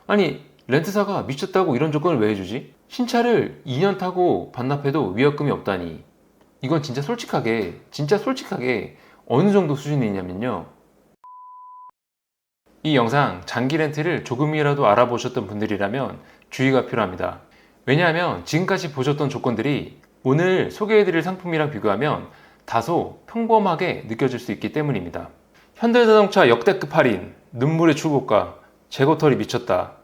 아니, 렌트사가 미쳤다고 이런 조건을 왜 해주지? 신차를 2년 타고 반납해도 위약금이 없다니. 이건 진짜 솔직하게 어느 정도 수준이냐면요. 이 영상 장기 렌트를 조금이라도 알아보셨던 분들이라면 주의가 필요합니다. 왜냐하면 지금까지 보셨던 조건들이 오늘 소개해드릴 상품이랑 비교하면 다소 평범하게 느껴질 수 있기 때문입니다. 현대자동차 역대급 할인, 눈물의 출고가, 재고털이 미쳤다.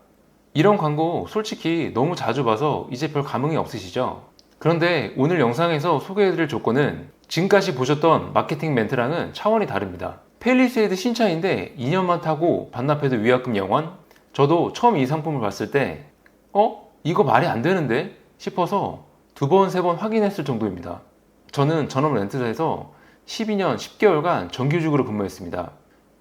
이런 광고 솔직히 너무 자주 봐서 이제 별 감흥이 없으시죠? 그런데 오늘 영상에서 소개해드릴 조건은 지금까지 보셨던 마케팅 멘트랑은 차원이 다릅니다. 펠리세이드 신차인데 2년만 타고 반납해도 위약금 0원? 저도 처음 이 상품을 봤을 때 이거 말이 안 되는데? 싶어서 두 번, 세 번 확인했을 정도입니다. 저는 전업 렌트사에서 12년 10개월간 정규직으로 근무했습니다.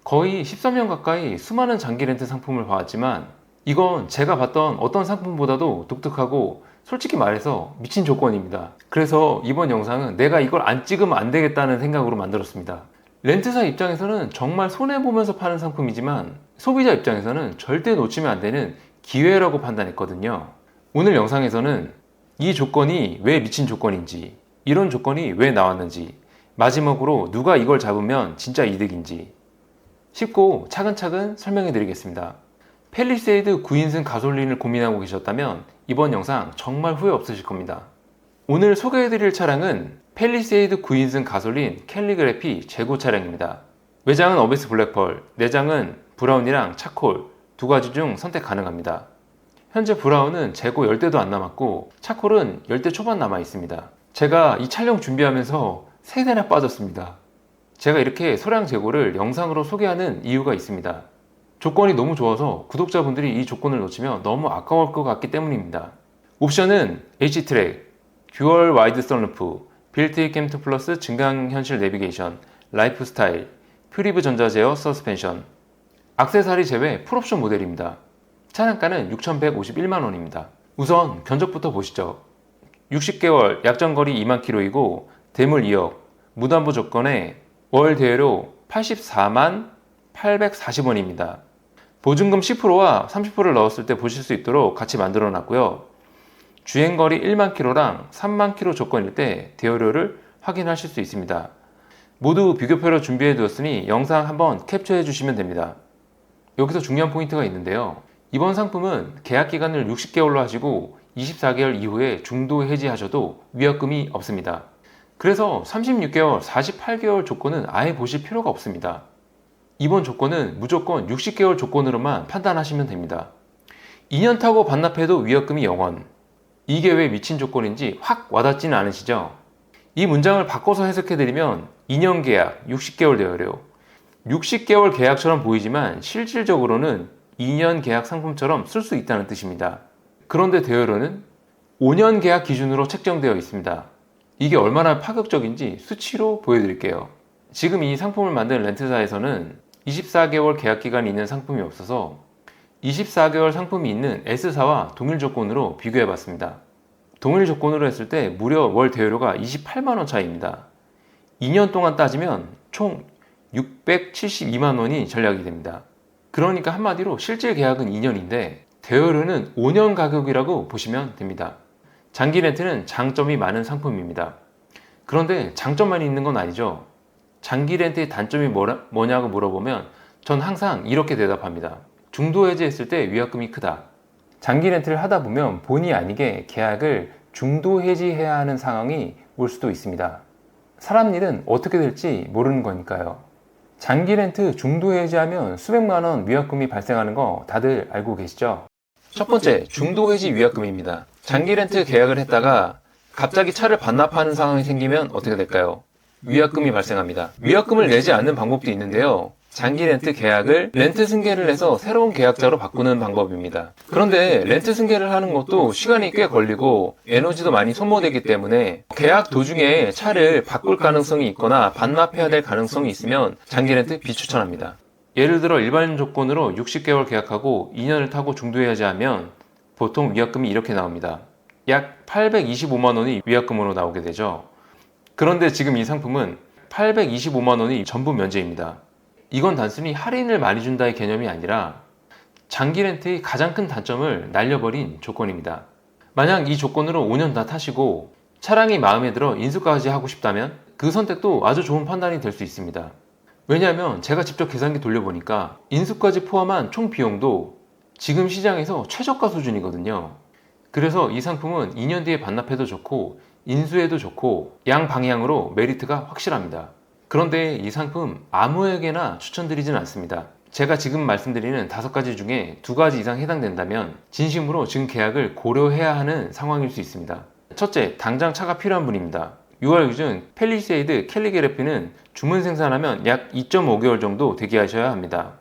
거의 13년 가까이 수많은 장기 렌트 상품을 봐왔지만 이건 제가 봤던 어떤 상품보다도 독특하고 솔직히 말해서 미친 조건입니다. 그래서 이번 영상은 내가 이걸 안 찍으면 안 되겠다는 생각으로 만들었습니다. 렌트사 입장에서는 정말 손해보면서 파는 상품이지만 소비자 입장에서는 절대 놓치면 안 되는 기회라고 판단했거든요. 오늘 영상에서는 이 조건이 왜 미친 조건인지, 이런 조건이 왜 나왔는지, 마지막으로 누가 이걸 잡으면 진짜 이득인지 쉽고 차근차근 설명해 드리겠습니다. 펠리세이드 9인승 가솔린을 고민하고 계셨다면 이번 영상 정말 후회 없으실 겁니다. 오늘 소개해 드릴 차량은 펠리세이드 9인승 가솔린 캘리그래피 재고 차량입니다. 외장은 어비스 블랙펄, 내장은 브라운이랑 차콜 두 가지 중 선택 가능합니다. 현재 브라운은 재고 10대도 안 남았고 차콜은 10대 초반 남아 있습니다. 제가 이 촬영 준비하면서 3대나 빠졌습니다. 제가 이렇게 소량 재고를 영상으로 소개하는 이유가 있습니다. 조건이 너무 좋아서 구독자분들이 이 조건을 놓치면 너무 아까울 것 같기 때문입니다. 옵션은 H트랙, 듀얼 와이드 선루프, 빌트인 캠프 플러스 증강현실 내비게이션, 라이프스타일, 퓨리브 전자제어 서스펜션, 액세서리 제외 풀옵션 모델입니다. 차량가는 6,151만원입니다. 우선 견적부터 보시죠. 60개월 약정거리 2만 km이고 대물 2억, 무담보 조건에 월 대여료 84만 840원입니다. 보증금 10%와 30%를 넣었을 때 보실 수 있도록 같이 만들어 놨고요. 주행거리 1만 km랑 3만 km 조건일 때 대여료를 확인하실 수 있습니다. 모두 비교표로 준비해 두었으니 영상 한번 캡처해 주시면 됩니다. 여기서 중요한 포인트가 있는데요. 이번 상품은 계약 기간을 60개월로 하시고 24개월 이후에 중도 해지하셔도 위약금이 없습니다. 그래서 36개월, 48개월 조건은 아예 보실 필요가 없습니다. 이번 조건은 무조건 60개월 조건으로만 판단하시면 됩니다. 2년 타고 반납해도 위약금이 0원. 이게 왜 미친 조건인지 확 와닿지는 않으시죠? 이 문장을 바꿔서 해석해드리면 2년 계약, 60개월 대여료. 60개월 계약처럼 보이지만 실질적으로는 2년 계약 상품처럼 쓸 수 있다는 뜻입니다. 그런데 대여료는 5년 계약 기준으로 책정되어 있습니다. 이게 얼마나 파격적인지 수치로 보여드릴게요. 지금 이 상품을 만든 렌트사에서는 24개월 계약 기간이 있는 상품이 없어서 24개월 상품이 있는 S사와 동일 조건으로 비교해 봤습니다. 동일 조건으로 했을 때 무려 월 대여료가 28만원 차이입니다. 2년 동안 따지면 총 672만원이 절약이 됩니다. 그러니까 한마디로 실질 계약은 2년인데 대여료는 5년 가격이라고 보시면 됩니다. 장기 렌트는 장점이 많은 상품입니다. 그런데 장점만 있는 건 아니죠. 장기 렌트의 단점이 뭐냐고 물어보면 전 항상 이렇게 대답합니다. 중도 해지했을 때 위약금이 크다. 장기 렌트를 하다 보면 본의 아니게 계약을 중도 해지해야 하는 상황이 올 수도 있습니다. 사람 일은 어떻게 될지 모르는 거니까요. 장기 렌트 중도 해지하면 수백만 원 위약금이 발생하는 거 다들 알고 계시죠? 첫 번째, 중도 해지 위약금입니다. 장기 렌트 계약을 했다가 갑자기 차를 반납하는 상황이 생기면 어떻게 될까요? 위약금이 발생합니다. 위약금을 내지 않는 방법도 있는데요. 장기 렌트 계약을 렌트 승계를 해서 새로운 계약자로 바꾸는 방법입니다. 그런데 렌트 승계를 하는 것도 시간이 꽤 걸리고 에너지도 많이 소모되기 때문에 계약 도중에 차를 바꿀 가능성이 있거나 반납해야 될 가능성이 있으면 장기 렌트 비추천합니다. 예를 들어 일반 조건으로 60개월 계약하고 2년을 타고 중도해야지 하면 보통 위약금이 이렇게 나옵니다. 약 825만원이 위약금으로 나오게 되죠. 그런데 지금 이 상품은 825만원이 전부 면제입니다. 이건 단순히 할인을 많이 준다의 개념이 아니라 장기 렌트의 가장 큰 단점을 날려버린 조건입니다. 만약 이 조건으로 5년 다 타시고 차량이 마음에 들어 인수까지 하고 싶다면 그 선택도 아주 좋은 판단이 될 수 있습니다. 왜냐하면 제가 직접 계산기 돌려보니까 인수까지 포함한 총 비용도 지금 시장에서 최저가 수준이거든요. 그래서 이 상품은 2년 뒤에 반납해도 좋고 인수해도 좋고 양방향으로 메리트가 확실합니다. 그런데 이 상품 아무에게나 추천드리지는 않습니다. 제가 지금 말씀드리는 5가지 중에 2가지 이상 해당된다면 진심으로 지금 계약을 고려해야 하는 상황일 수 있습니다. 첫째, 당장 차가 필요한 분입니다. 6월 기준 팰리세이드 캘리그래피는 주문 생산하면 약 2.5개월 정도 대기하셔야 합니다.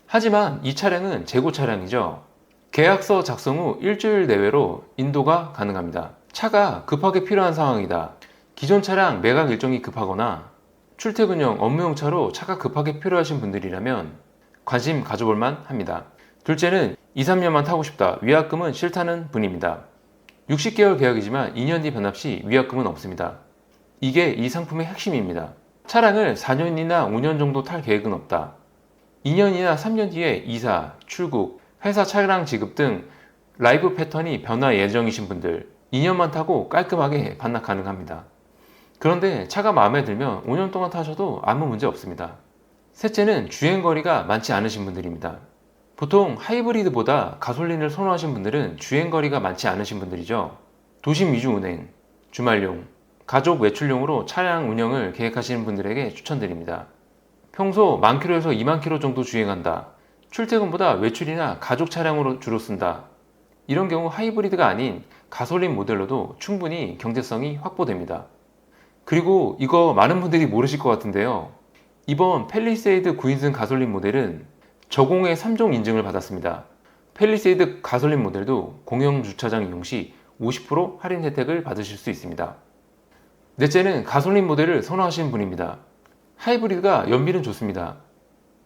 하지만 이 차량은 재고 차량이죠. 계약서 작성 후 일주일 내외로 인도가 가능합니다. 차가 급하게 필요한 상황이다. 기존 차량 매각 일정이 급하거나 출퇴근용 업무용 차로 차가 급하게 필요하신 분들이라면 관심 가져볼 만 합니다. 둘째는 2, 3년만 타고 싶다. 위약금은 싫다는 분입니다. 60개월 계약이지만 2년 뒤 반납 시 위약금은 없습니다. 이게 이 상품의 핵심입니다. 차량을 4년이나 5년 정도 탈 계획은 없다. 2년이나 3년 뒤에 이사, 출국, 회사 차량 지급 등 라이프 패턴이 변화 예정이신 분들 2년만 타고 깔끔하게 반납 가능합니다. 그런데 차가 마음에 들면 5년 동안 타셔도 아무 문제 없습니다. 셋째는 주행거리가 많지 않으신 분들입니다. 보통 하이브리드보다 가솔린을 선호하신 분들은 주행거리가 많지 않으신 분들이죠. 도심 위주 운행, 주말용, 가족 외출용으로 차량 운영을 계획하시는 분들에게 추천드립니다. 평소 10,000km에서 20,000km 정도 주행한다. 출퇴근보다 외출이나 가족 차량으로 주로 쓴다. 이런 경우 하이브리드가 아닌 가솔린 모델로도 충분히 경제성이 확보됩니다. 그리고 이거 많은 분들이 모르실 것 같은데요. 이번 팰리세이드 9인승 가솔린 모델은 저공해 3종 인증을 받았습니다. 팰리세이드 가솔린 모델도 공영 주차장 이용 시 50% 할인 혜택을 받으실 수 있습니다. 넷째는 가솔린 모델을 선호하시는 분입니다. 하이브리드가 연비는 좋습니다.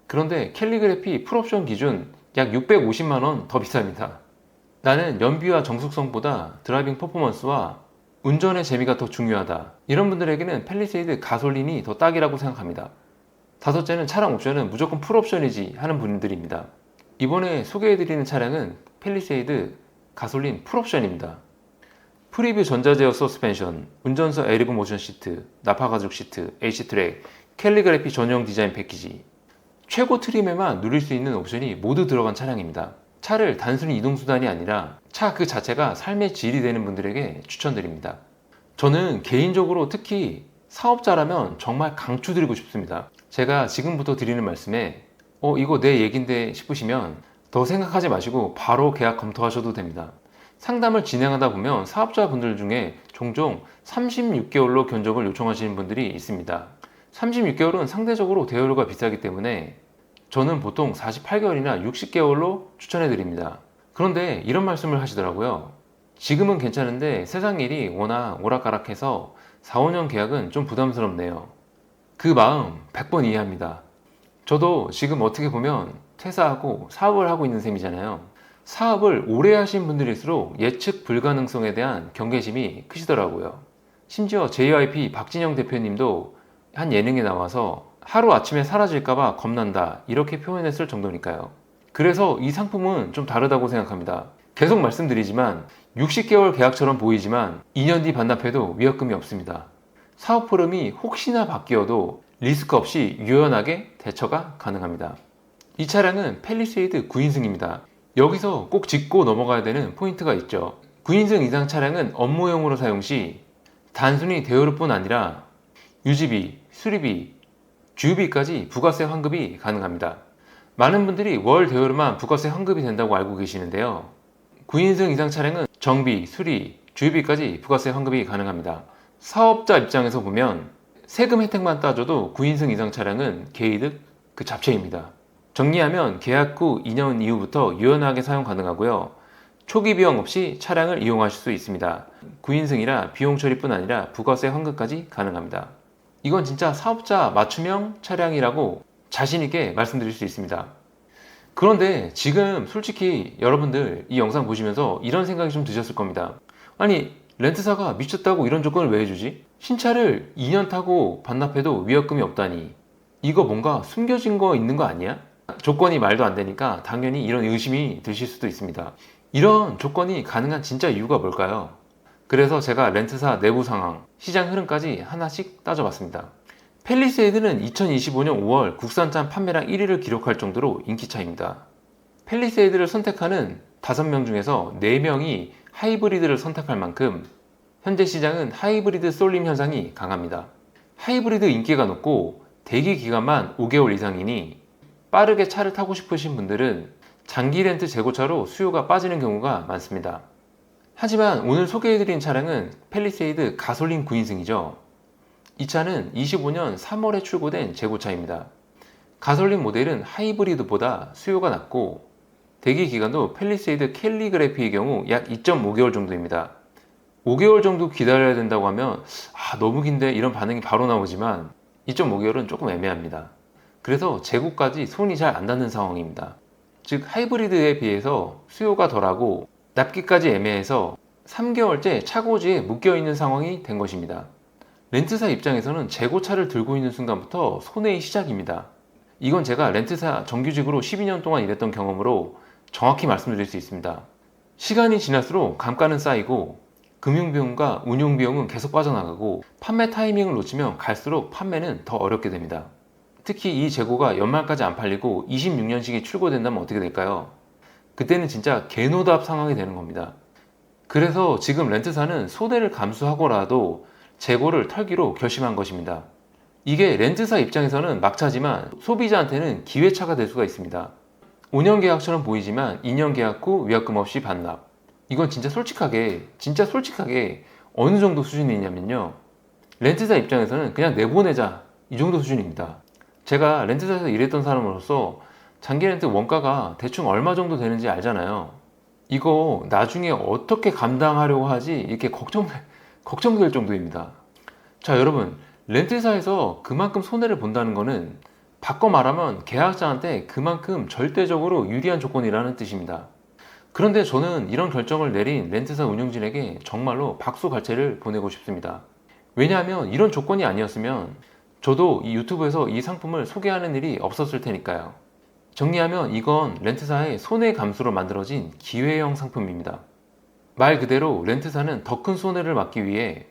그런데 캘리그래피 풀옵션 기준 약 650만원 더 비쌉니다. 나는 연비와 정숙성보다 드라이빙 퍼포먼스와 운전의 재미가 더 중요하다. 이런 분들에게는 팰리세이드 가솔린이 더 딱이라고 생각합니다. 다섯째는 차량 옵션은 무조건 풀옵션이지 하는 분들입니다. 이번에 소개해드리는 차량은 팰리세이드 가솔린 풀옵션입니다. 프리뷰 전자제어 서스펜션, 운전석 에리브 모션 시트, 나파 가죽 시트, AC 트랙, 캘리그래피 전용 디자인 패키지, 최고 트림에만 누릴 수 있는 옵션이 모두 들어간 차량입니다. 차를 단순히 이동수단이 아니라 차 그 자체가 삶의 질이 되는 분들에게 추천드립니다. 저는 개인적으로 특히 사업자라면 정말 강추드리고 싶습니다. 제가 지금부터 드리는 말씀에 이거 내 얘긴데 싶으시면 더 생각하지 마시고 바로 계약 검토하셔도 됩니다. 상담을 진행하다 보면 사업자분들 중에 종종 36개월로 견적을 요청하시는 분들이 있습니다. 36개월은 상대적으로 대여료가 비싸기 때문에 저는 보통 48개월이나 60개월로 추천해 드립니다. 그런데 이런 말씀을 하시더라고요. 지금은 괜찮은데 세상 일이 워낙 오락가락해서 4, 5년 계약은 좀 부담스럽네요. 그 마음 100번 이해합니다. 저도 지금 어떻게 보면 퇴사하고 사업을 하고 있는 셈이잖아요. 사업을 오래 하신 분들일수록 예측 불가능성에 대한 경계심이 크시더라고요. 심지어 JYP 박진영 대표님도 한 예능에 나와서 하루아침에 사라질까봐 겁난다 이렇게 표현했을 정도니까요. 그래서 이 상품은 좀 다르다고 생각합니다. 계속 말씀드리지만 60개월 계약처럼 보이지만 2년 뒤 반납해도 위약금이 없습니다. 사업 흐름이 혹시나 바뀌어도 리스크 없이 유연하게 대처가 가능합니다. 이 차량은 팰리세이드 9인승입니다. 여기서 꼭 짚고 넘어가야 되는 포인트가 있죠. 9인승 이상 차량은 업무용으로 사용 시 단순히 대여료뿐 아니라 유지비, 수리비, 주유비까지 부가세 환급이 가능합니다. 많은 분들이 월 대여료만 부가세 환급이 된다고 알고 계시는데요. 9인승 이상 차량은 정비, 수리, 주유비까지 부가세 환급이 가능합니다. 사업자 입장에서 보면 세금 혜택만 따져도 9인승 이상 차량은 개이득 그 잡채입니다. 정리하면 계약 후 2년 이후부터 유연하게 사용 가능하고요. 초기 비용 없이 차량을 이용하실 수 있습니다. 9인승이라 비용 처리뿐 아니라 부가세 환급까지 가능합니다. 이건 진짜 사업자 맞춤형 차량이라고 자신있게 말씀드릴 수 있습니다. 그런데 지금 솔직히 여러분들 이 영상 보시면서 이런 생각이 좀 드셨을 겁니다. 아니 렌트사가 미쳤다고 이런 조건을 왜 해주지? 신차를 2년 타고 반납해도 위약금이 없다니 이거 뭔가 숨겨진 거 있는 거 아니야? 조건이 말도 안 되니까 당연히 이런 의심이 드실 수도 있습니다. 이런 조건이 가능한 진짜 이유가 뭘까요? 그래서 제가 렌트사 내부 상황, 시장 흐름까지 하나씩 따져봤습니다. 팰리세이드는 2025년 5월 국산차 판매량 1위를 기록할 정도로 인기차입니다. 팰리세이드를 선택하는 5명 중에서 4명이 하이브리드를 선택할 만큼 현재 시장은 하이브리드 쏠림 현상이 강합니다. 하이브리드 인기가 높고 대기 기간만 5개월 이상이니 빠르게 차를 타고 싶으신 분들은 장기 렌트 재고차로 수요가 빠지는 경우가 많습니다. 하지만 오늘 소개해드린 차량은 팰리세이드 가솔린 9인승이죠. 이 차는 25년 3월에 출고된 재고차입니다. 가솔린 모델은 하이브리드보다 수요가 낮고 대기 기간도 팰리세이드 캘리그래피의 경우 약 2.5개월 정도입니다. 5개월 정도 기다려야 된다고 하면 너무 긴데 이런 반응이 바로 나오지만 2.5개월은 조금 애매합니다. 그래서 재고까지 손이 잘 안 닿는 상황입니다. 즉 하이브리드에 비해서 수요가 덜하고 납기까지 애매해서 3개월째 차고지에 묶여있는 상황이 된 것입니다. 렌트사 입장에서는 재고차를 들고 있는 순간부터 손해의 시작입니다. 이건 제가 렌트사 정규직으로 12년 동안 일했던 경험으로 정확히 말씀드릴 수 있습니다. 시간이 지날수록 감가는 쌓이고 금융비용과 운용비용은 계속 빠져나가고 판매 타이밍을 놓치면 갈수록 판매는 더 어렵게 됩니다. 특히 이 재고가 연말까지 안 팔리고 26년식이 출고된다면 어떻게 될까요? 그때는 진짜 개노답 상황이 되는 겁니다. 그래서 지금 렌트사는 손해를 감수하고라도 재고를 털기로 결심한 것입니다. 이게 렌트사 입장에서는 막차지만 소비자한테는 기회차가 될 수가 있습니다. 5년 계약처럼 보이지만 2년 계약 후 위약금 없이 반납. 이건 진짜 솔직하게 어느 정도 수준이냐면요. 렌트사 입장에서는 그냥 내보내자 이 정도 수준입니다. 제가 렌트사에서 일했던 사람으로서 장기 렌트 원가가 대충 얼마 정도 되는지 알잖아요. 이거 나중에 어떻게 감당하려고 하지 이렇게 걱정될 정도입니다. 자, 여러분, 렌트사에서 그만큼 손해를 본다는 거는 바꿔 말하면 계약자한테 그만큼 절대적으로 유리한 조건이라는 뜻입니다. 그런데 저는 이런 결정을 내린 렌트사 운영진에게 정말로 박수갈채를 보내고 싶습니다. 왜냐하면 이런 조건이 아니었으면 저도 이 유튜브에서 이 상품을 소개하는 일이 없었을 테니까요. 정리하면 이건 렌트사의 손해 감수로 만들어진 기회형 상품입니다. 말 그대로 렌트사는 더 큰 손해를 막기 위해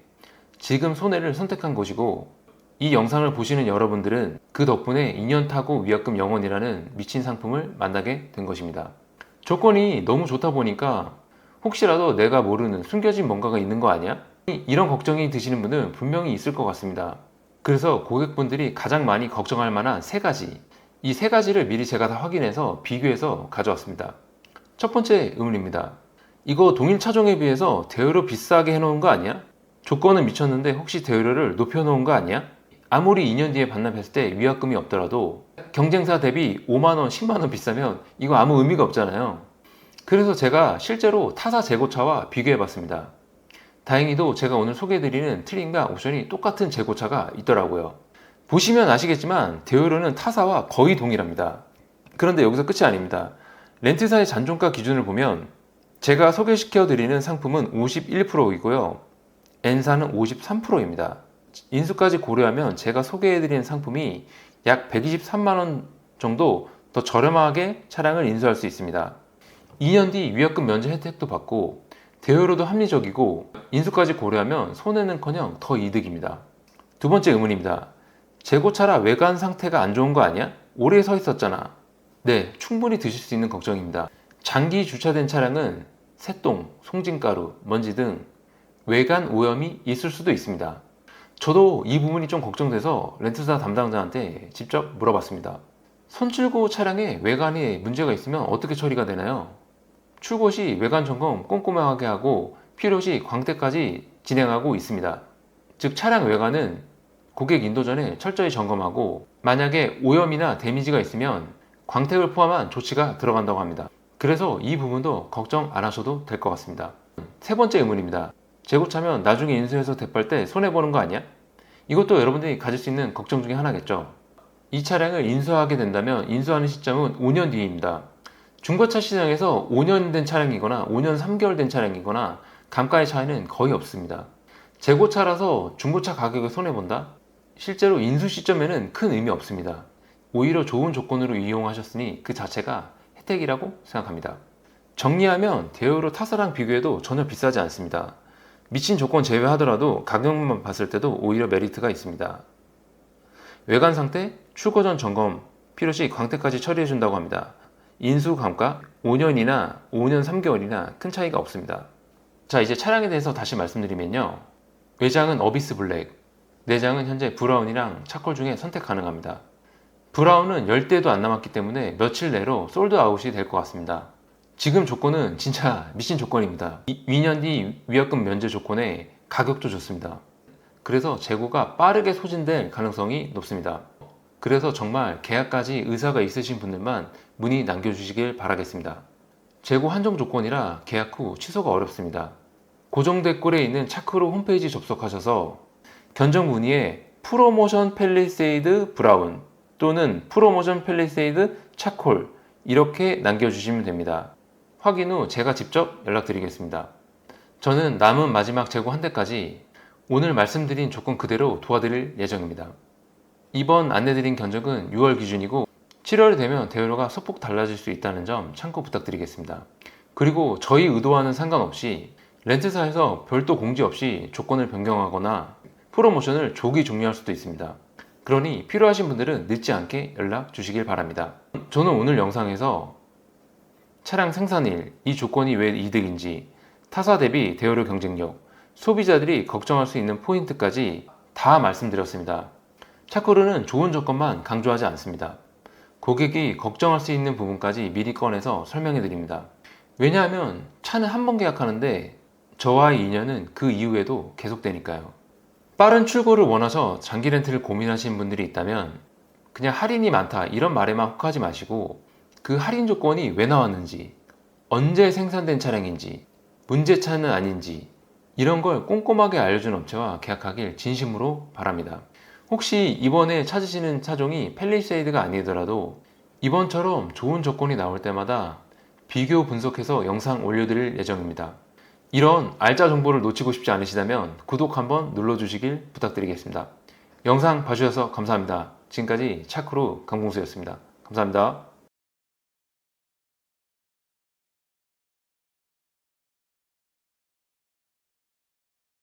지금 손해를 선택한 것이고, 이 영상을 보시는 여러분들은 그 덕분에 2년 타고 위약금 0원이라는 미친 상품을 만나게 된 것입니다. 조건이 너무 좋다 보니까 혹시라도 내가 모르는 숨겨진 뭔가가 있는 거 아니야? 이런 걱정이 드시는 분은 분명히 있을 것 같습니다. 그래서 고객분들이 가장 많이 걱정할 만한 3가지, 이 3가지를 미리 제가 다 확인해서 비교해서 가져왔습니다. 첫 번째 의문입니다. 이거 동일 차종에 비해서 대여료 비싸게 해놓은 거 아니야? 조건은 미쳤는데 혹시 대여료를 높여놓은 거 아니야? 아무리 2년 뒤에 반납했을 때 위약금이 없더라도 경쟁사 대비 5만원, 10만원 비싸면 이거 아무 의미가 없잖아요. 그래서 제가 실제로 타사 재고차와 비교해봤습니다. 다행히도 제가 오늘 소개해드리는 트림과 옵션이 똑같은 재고차가 있더라고요. 보시면 아시겠지만 대여료는 타사와 거의 동일합니다. 그런데 여기서 끝이 아닙니다. 렌트사의 잔존가 기준을 보면 제가 소개시켜드리는 상품은 51%이고요. N사는 53%입니다. 인수까지 고려하면 제가 소개해드리는 상품이 약 123만원 정도 더 저렴하게 차량을 인수할 수 있습니다. 2년 뒤 위약금 면제 혜택도 받고 대여료도 합리적이고 인수까지 고려하면 손해는커녕 더 이득입니다. 두 번째 의문입니다. 재고차라 외관 상태가 안 좋은 거 아니야? 오래 서 있었잖아. 네, 충분히 드실 수 있는 걱정입니다. 장기 주차된 차량은 새똥, 송진가루, 먼지 등 외관 오염이 있을 수도 있습니다. 저도 이 부분이 좀 걱정돼서 렌트사 담당자한테 직접 물어봤습니다. 선출고 차량의 외관에 문제가 있으면 어떻게 처리가 되나요? 출고 시 외관 점검 꼼꼼하게 하고 필요시 광택까지 진행하고 있습니다. 즉 차량 외관은 고객 인도 전에 철저히 점검하고 만약에 오염이나 데미지가 있으면 광택을 포함한 조치가 들어간다고 합니다. 그래서 이 부분도 걱정 안 하셔도 될 것 같습니다. 세 번째 의문입니다. 재고차면 나중에 인수해서 대팔 때 손해보는 거 아니야? 이것도 여러분들이 가질 수 있는 걱정 중에 하나겠죠. 이 차량을 인수하게 된다면 인수하는 시점은 5년 뒤입니다. 중고차 시장에서 5년 된 차량이거나 5년 3개월 된 차량이거나 감가의 차이는 거의 없습니다. 재고차라서 중고차 가격에 손해본다? 실제로 인수 시점에는 큰 의미 없습니다. 오히려 좋은 조건으로 이용하셨으니 그 자체가 혜택이라고 생각합니다. 정리하면 대여로 타사랑 비교해도 전혀 비싸지 않습니다. 미친 조건 제외하더라도 가격만 봤을 때도 오히려 메리트가 있습니다. 외관 상태, 출고 전 점검, 필요시 광택까지 처리해준다고 합니다. 인수 감가 5년이나 5년 3개월이나 큰 차이가 없습니다. 자, 이제 차량에 대해서 다시 말씀드리면요. 외장은 어비스 블랙, 내장은 현재 브라운이랑 차콜 중에 선택 가능합니다. 브라운은 10대도 안 남았기 때문에 며칠 내로 솔드 아웃이 될 것 같습니다. 지금 조건은 진짜 미친 조건입니다. 2년 뒤 위약금 면제 조건에 가격도 좋습니다. 그래서 재고가 빠르게 소진될 가능성이 높습니다. 그래서 정말 계약까지 의사가 있으신 분들만 문의 남겨주시길 바라겠습니다. 재고 한정 조건이라 계약 후 취소가 어렵습니다. 고정 댓글에 있는 차크로 홈페이지 접속하셔서 견적 문의에 프로모션 팰리세이드 브라운 또는 프로모션 팰리세이드 차콜 이렇게 남겨주시면 됩니다. 확인 후 제가 직접 연락드리겠습니다. 저는 남은 마지막 재고 한 대까지 오늘 말씀드린 조건 그대로 도와드릴 예정입니다. 이번 안내드린 견적은 6월 기준이고 7월이 되면 대여료가 소폭 달라질 수 있다는 점 참고 부탁드리겠습니다. 그리고 저희 의도와는 상관없이 렌트사에서 별도 공지 없이 조건을 변경하거나 프로모션을 조기 종료할 수도 있습니다. 그러니 필요하신 분들은 늦지 않게 연락 주시길 바랍니다. 저는 오늘 영상에서 차량 생산일, 이 조건이 왜 이득인지, 타사 대비 대여료 경쟁력, 소비자들이 걱정할 수 있는 포인트까지 다 말씀드렸습니다. 차크루는 좋은 조건만 강조하지 않습니다. 고객이 걱정할 수 있는 부분까지 미리 꺼내서 설명해 드립니다. 왜냐하면 차는 한 번 계약하는데 저와의 인연은 그 이후에도 계속되니까요. 빠른 출고를 원하셔 장기 렌트를 고민하시는 분들이 있다면 그냥 할인이 많다 이런 말에만 혹하지 마시고 그 할인 조건이 왜 나왔는지, 언제 생산된 차량인지, 문제차는 아닌지 이런 걸 꼼꼼하게 알려준 업체와 계약하길 진심으로 바랍니다. 혹시 이번에 찾으시는 차종이 팰리세이드가 아니더라도 이번처럼 좋은 조건이 나올 때마다 비교 분석해서 영상 올려드릴 예정입니다. 이런 알짜 정보를 놓치고 싶지 않으시다면 구독 한번 눌러주시길 부탁드리겠습니다. 영상 봐주셔서 감사합니다. 지금까지 차크루 강봉수였습니다. 감사합니다.